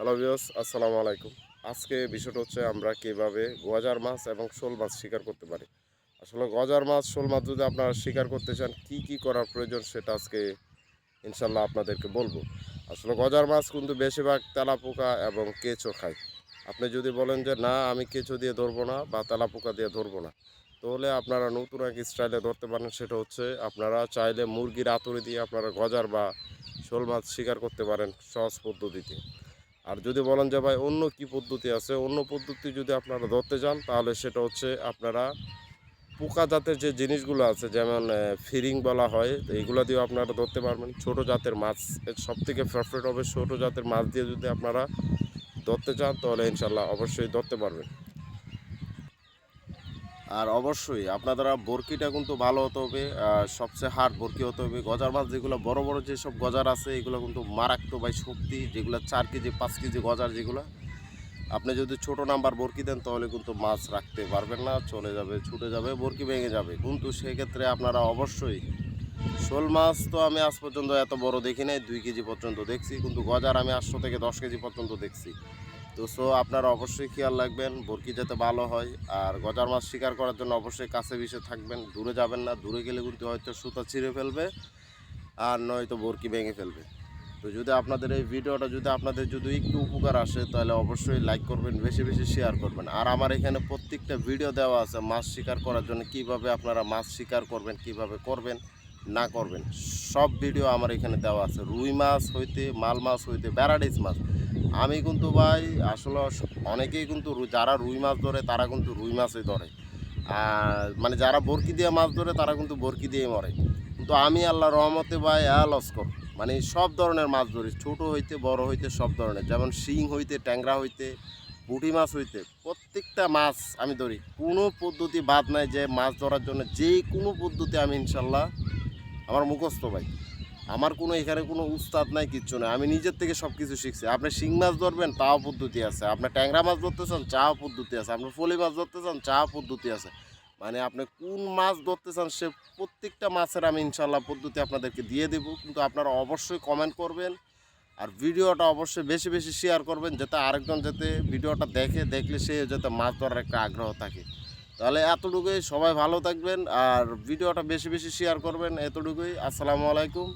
Hello viewers, আসসালামু আলাইকুম। আজকে বিষয়টা হচ্ছে আমরা কিভাবে গজার মাছ এবং শোল মাছ শিকার করতে পারি। আসলে গজার মাছ, শোল মাছ যদি আপনারা শিকার করতে চান কি কি করার প্রয়োজন সেটা আজকে ইনশাল্লাহ আপনাদেরকে বলবো। আসলে গজার মাছ কিন্তু বেশিরভাগ তেলাপোকা এবং কেঁচো খায়। আপনি যদি বলেন যে না আমি কেঁচো দিয়ে ধরবো না বা তেলাপোকা দিয়ে ধরবো না, তাহলে আপনারা নতুন এক স্টাইলে ধরতে পারেন। সেটা হচ্ছে আপনারা চাইলে মুরগির আতুরে দিয়ে আপনারা গজার বা শোল মাছ শিকার করতে পারেন সহজ পদ্ধতিতে। আর যদি বলেন যে ভাই অন্য কি পদ্ধতি আছে, অন্য পদ্ধতি যদি আপনারা ধরতে যান তাহলে সেটা হচ্ছে আপনারা পোকা জাতের যে জিনিসগুলো আছে যেমন ফিরিং বলা হয়, তো এইগুলা দিয়েও আপনারা ধরতে পারবেন। ছোট জাতের মাছ সব থেকে ফেভারিট হবে, ছোট জাতের মাছ দিয়ে যদি আপনারা ধরতে চান তাহলে ইনশাল্লাহ অবশ্যই ধরতে পারবেন। আর অবশ্যই আপনারা বরকিটা কিন্তু ভালো হতে হবে, সবচেয়ে হার্ড বরকি হতে হবে। গজার মাছ যেগুলো বড় বড় যেসব গজার আছে এগুলো কিন্তু মারাত্মক ভাই শক্তি, যেগুলো 4 কেজি 5 কেজি গজার যেগুলো, আপনি যদি ছোট নাম্বার বরকি দেন তাহলে কিন্তু মাছ রাখতে পারবেন না, চলে যাবে, ছুটে যাবে, বরকি ভেঙে যাবে। কিন্তু সেক্ষেত্রে আপনারা অবশ্যই শোল মাছ তো আমি আজ পর্যন্ত এত বড় দেখি নাই, 2 কেজি পর্যন্ত দেখছি, কিন্তু গজার আমি 800 থেকে 10 কেজি পর্যন্ত দেখছি। তো আপনারা অবশ্যই খেয়াল রাখবেন বরকি যাতে ভালো হয়। আর গজার মাছ শিকার করার জন্য অবশ্যই কাছে পিছে থাকবেন, দূরে যাবেন না। দূরে গেলে কিন্তু হয়তো সুতা ছিঁড়ে ফেলবে আর নয়তো বরকি ভেঙে ফেলবে। তো যদি আপনাদের এই ভিডিওটা যদি একটু উপকার আসে তাহলে অবশ্যই লাইক করবেন, বেশি বেশি শেয়ার করবেন। আর আমার এখানে প্রত্যেকটা ভিডিও দেওয়া আছে মাছ শিকার করার জন্য, কিভাবে আপনারা মাছ শিকার করবেন, কিভাবে করবেন না করবেন, সব ভিডিও আমার এখানে দেওয়া আছে। রুই মাছ হইতে মাল মাছ হইতে ব্যারাডিস মাছ, আমি কিন্তু ভাই আসলে অনেকেই কিন্তু যারা রুই মাছ ধরে তারা কিন্তু রুই মাছই ধরে, আর মানে যারা বরকি দিয়ে মাছ ধরে তারা কিন্তু বরকি দিয়ে মরে। কিন্তু আমি আল্লাহর রহমতে ভাই লস্কর, মানে সব ধরনের মাছ ধরি, ছোট হইতে বড় হইতে সব ধরনের, যেমন শিং হইতে ট্যাংরা হইতে পুঁটি মাছ হইতে প্রত্যেকটা মাছ আমি ধরি। কোনো পদ্ধতি বাদ নাই যে মাছ ধরার জন্য যে কোনো পদ্ধতি আমি ইনশাল্লাহ আমার মুখস্থ ভাই। আমার কোনো এখানে কোনো উস্তাদ নাই, কিচ্ছু নাই, আমি নিজের থেকে সব কিছু শিখছি। আপনি শিং মাছ ধরবেন তাও পদ্ধতি আছে, আপনার ট্যাংরা মাছ ধরতে চান চাও পদ্ধতি আছে, আপনার ফলি মাছ ধরতে চান চাও পদ্ধতি আছে। মানে আপনি কোন মাছ ধরতে চান সে প্রত্যেকটা মাছের আমি ইনশাল্লাহ পদ্ধতি আপনাদেরকে দিয়ে দেব। কিন্তু আপনারা অবশ্যই কমেন্ট করবেন আর ভিডিওটা অবশ্যই বেশি বেশি শেয়ার করবেন, যাতে আরেকজন যাতে ভিডিওটা দেখলে সে যাতে মাছ ধরার একটা আগ্রহ থাকে। তাহলে এতটুকুই, সবাই ভালো থাকবেন আর ভিডিওটা বেশি বেশি শেয়ার করবেন, এতটুকুই। আসসালামু আলাইকুম।